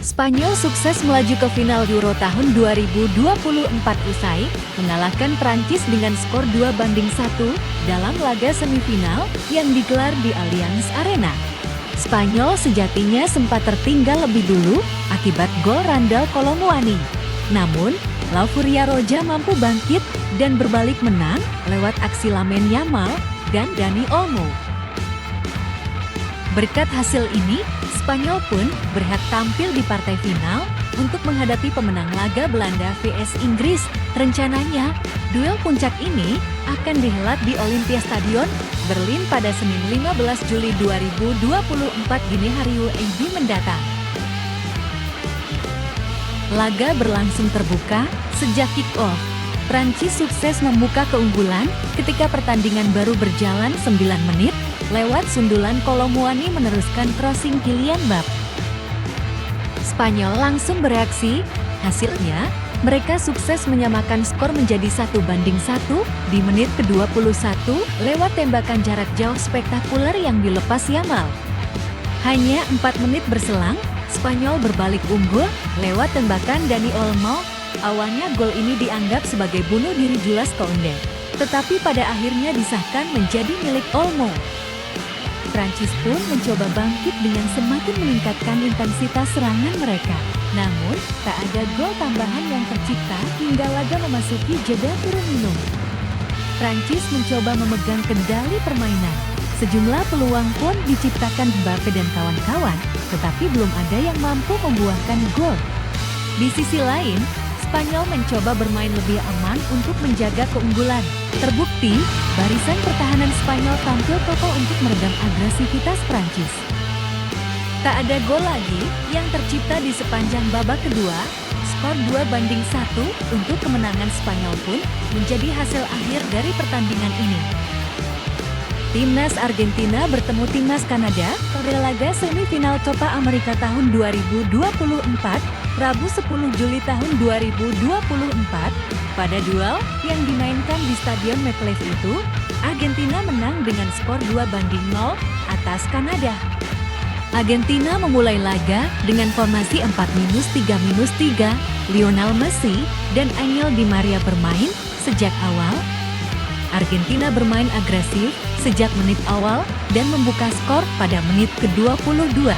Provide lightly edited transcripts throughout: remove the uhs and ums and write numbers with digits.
Spanyol sukses melaju ke final Euro tahun 2024 usai mengalahkan Prancis dengan skor 2-1 dalam laga semifinal yang digelar di Allianz Arena. Spanyol sejatinya sempat tertinggal lebih dulu akibat gol Randal Kolo Muani. Namun, La Furia Roja mampu bangkit dan berbalik menang lewat aksi Lamine Yamal dan Dani Olmo. Berkat hasil ini, Spanyol pun berhak tampil di partai final untuk menghadapi pemenang laga Belanda vs Inggris. Rencananya, duel puncak ini akan dihelat di Olympiastadion Berlin pada Senin 15 Juli 2024 dini hari UAB mendatang. Laga berlangsung terbuka sejak kick-off. Prancis sukses membuka keunggulan ketika pertandingan baru berjalan 9 menit lewat sundulan Kolo Muani meneruskan crossing Kylian Mbappé. Spanyol langsung bereaksi, hasilnya mereka sukses menyamakan skor menjadi 1-1 di menit ke-21 lewat tembakan jarak jauh spektakuler yang dilepas Yamal. Hanya 4 menit berselang, Spanyol berbalik unggul lewat tembakan Dani Olmo. Awalnya gol ini dianggap sebagai bunuh diri Jules Koundé, tetapi pada akhirnya disahkan menjadi milik Olmo. Prancis pun mencoba bangkit dengan semakin meningkatkan intensitas serangan mereka. Namun, tak ada gol tambahan yang tercipta hingga laga memasuki jeda turun minum. Prancis mencoba memegang kendali permainan. Sejumlah peluang pun diciptakan Mbappé dan kawan-kawan, tetapi belum ada yang mampu membuahkan gol. Di sisi lain, Spanyol mencoba bermain lebih aman untuk menjaga keunggulan. Terbukti, barisan pertahanan Spanyol tampil kokoh untuk meredam agresivitas Prancis. Tak ada gol lagi yang tercipta di sepanjang babak kedua. Skor 2-1 untuk kemenangan Spanyol pun menjadi hasil akhir dari pertandingan ini. Timnas Argentina bertemu Timnas Kanada pada laga semifinal Copa America tahun 2024, Rabu 10 Juli tahun 2024. Pada duel yang dimainkan di Stadion MetLife itu, Argentina menang dengan skor 2-0 atas Kanada. Argentina memulai laga dengan formasi 4-3-3, Lionel Messi dan Angel Di Maria bermain sejak awal. Argentina bermain agresif sejak menit awal dan membuka skor pada menit ke-22.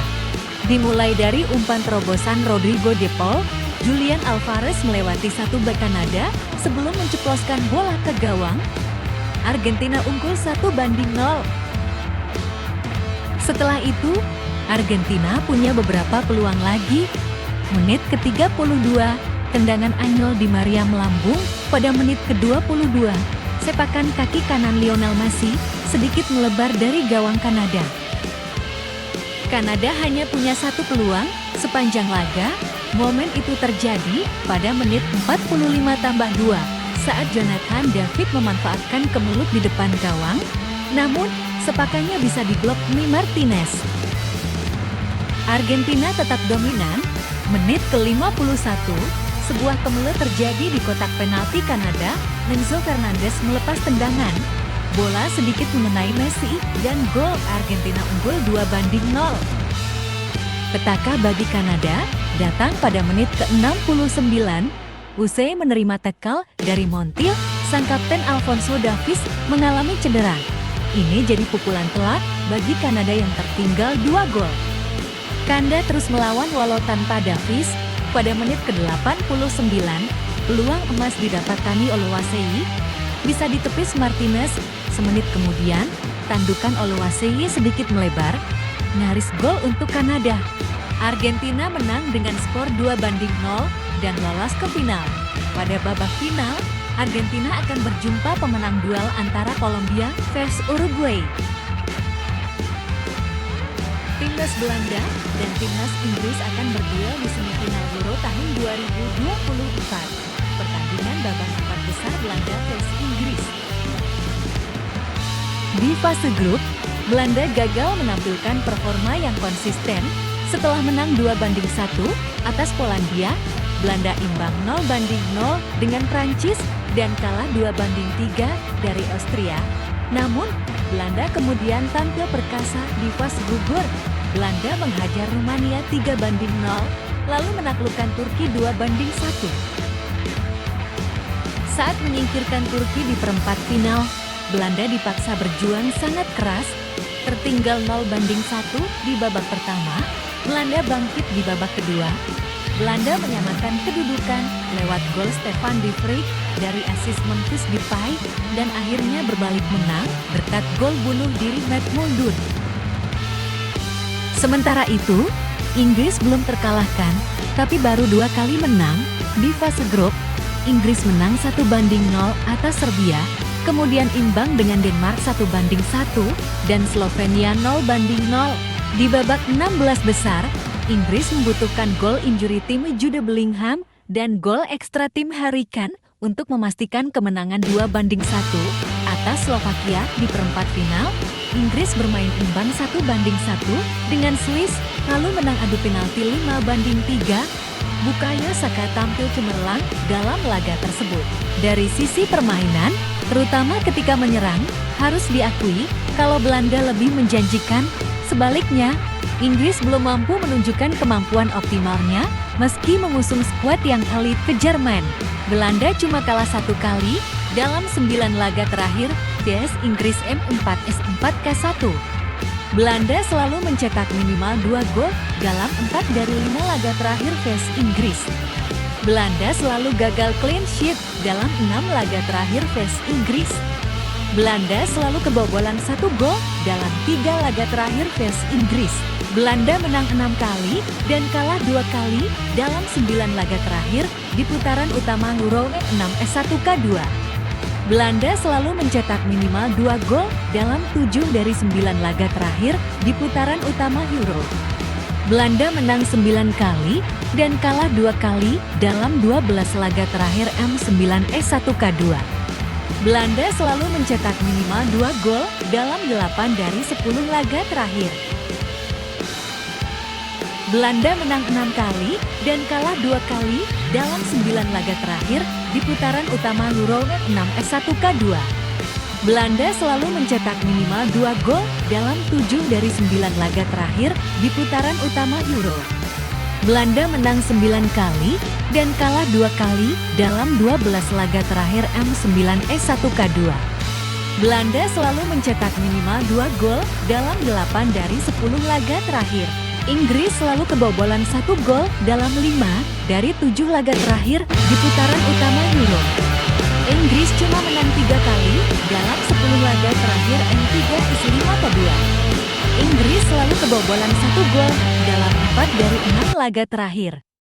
Dimulai dari umpan terobosan Rodrigo de Paul, Julian Alvarez melewati satu bek Kanada sebelum menceploskan bola ke gawang. Argentina unggul 1-0. Setelah itu, Argentina punya beberapa peluang lagi. Menit ke-32, tendangan Angel Di Maria melambung pada menit ke-22. Sepakan kaki kanan Lionel Messi sedikit melebar dari gawang Kanada. Kanada hanya punya satu peluang sepanjang laga. Momen itu terjadi pada menit 45+2 saat Jonathan David memanfaatkan kemelut di depan gawang, namun sepakannya bisa diblok Mi Martinez. Argentina tetap dominan. Menit ke-51, sebuah kemelut terjadi di kotak penalti Kanada. Enzo Fernandez melepas tendangan. Bola sedikit mengenai Messi dan gol. Argentina unggul 2-0. Petaka bagi Kanada datang pada menit ke-69. Usai menerima tackle dari Montiel, sang kapten Alphonso Davies mengalami cedera. Ini jadi pukulan telak bagi Kanada yang tertinggal 2 gol. Kanada terus melawan walau tanpa Davies. Pada menit ke-89, peluang emas didapatkan Oluwaseyi, bisa ditepis Martinez. Semenit kemudian, tandukan Oluwaseyi sedikit melebar, nyaris gol untuk Kanada. Argentina menang dengan skor 2-0 dan lolos ke final. Pada babak final, Argentina akan berjumpa pemenang duel antara Kolombia vs Uruguay. Timnas Belanda dan Timnas Inggris akan berduel di semifinal Euro tahun 2024. Pertandingan babak 4 besar Belanda vs Inggris. Di fase grup, Belanda gagal menampilkan performa yang konsisten setelah menang 2-1 atas Polandia. Belanda imbang 0-0 dengan Prancis dan kalah 2-3 dari Austria. Namun, Belanda kemudian tampil perkasa di fase gugur. Belanda menghajar Rumania 3-0, lalu menaklukkan Turki 2-1. Saat menyingkirkan Turki di perempat final, Belanda dipaksa berjuang sangat keras. Tertinggal 0-1 di babak pertama, Belanda bangkit di babak kedua. Belanda menyamakan kedudukan lewat gol Stefan de Vrij dari asis Memphis Depay dan akhirnya berbalik menang berkat gol bunuh diri Matt Mulder. Sementara itu, Inggris belum terkalahkan, tapi baru 2 kali menang di fase grup. Inggris menang 1-0 atas Serbia, kemudian imbang dengan Denmark 1-1 dan Slovenia 0-0. Di babak 16 besar, Inggris membutuhkan gol injury tim Jude Bellingham dan gol ekstra tim Harry Kane untuk memastikan kemenangan 2-1 atas Slovakia di perempat final. Inggris bermain imbang 1-1 dengan Swiss, lalu menang adu penalti 5-3. Bukayo Saka tampil cemerlang dalam laga tersebut. Dari sisi permainan, terutama ketika menyerang, harus diakui kalau Belanda lebih menjanjikan. Sebaliknya, Inggris belum mampu menunjukkan kemampuan optimalnya meski mengusung skuad yang elit ke Jerman. Belanda cuma kalah 1 kali dalam 9 laga terakhir vs Inggris M4S4K1. Belanda selalu mencetak minimal 2 gol dalam 4 dari 5 laga terakhir vs Inggris. Belanda selalu gagal clean sheet dalam 6 laga terakhir vs Inggris. Belanda selalu kebobolan 1 gol dalam 3 laga terakhir vs Inggris. Belanda menang 6 kali dan kalah 2 kali dalam 9 laga terakhir di putaran utama Euro 6S1K2. Belanda selalu mencetak minimal 2 gol dalam 7 dari 9 laga terakhir di putaran utama Euro. Belanda menang 9 kali dan kalah 2 kali dalam 12 laga terakhir M9S1K2. Belanda selalu mencetak minimal 2 gol dalam 8 dari 10 laga terakhir. Belanda menang 6 kali dan kalah 2 kali dalam 9 laga terakhir di putaran utama Euro 6S1K2. Belanda selalu mencetak minimal 2 gol dalam 7 dari 9 laga terakhir di putaran utama Euro. Belanda menang 9 kali dan kalah 2 kali dalam 12 laga terakhir M9S1K2. Belanda selalu mencetak minimal 2 gol dalam 8 dari 10 laga terakhir. Inggris selalu kebobolan 1 gol dalam 5 dari 7 laga terakhir di putaran utama Euro. Inggris cuma menang 3 kali dalam 10 laga terakhir M3S5K2. Inggris selalu kebobolan 1 gol dalam 4 dari 6 laga terakhir.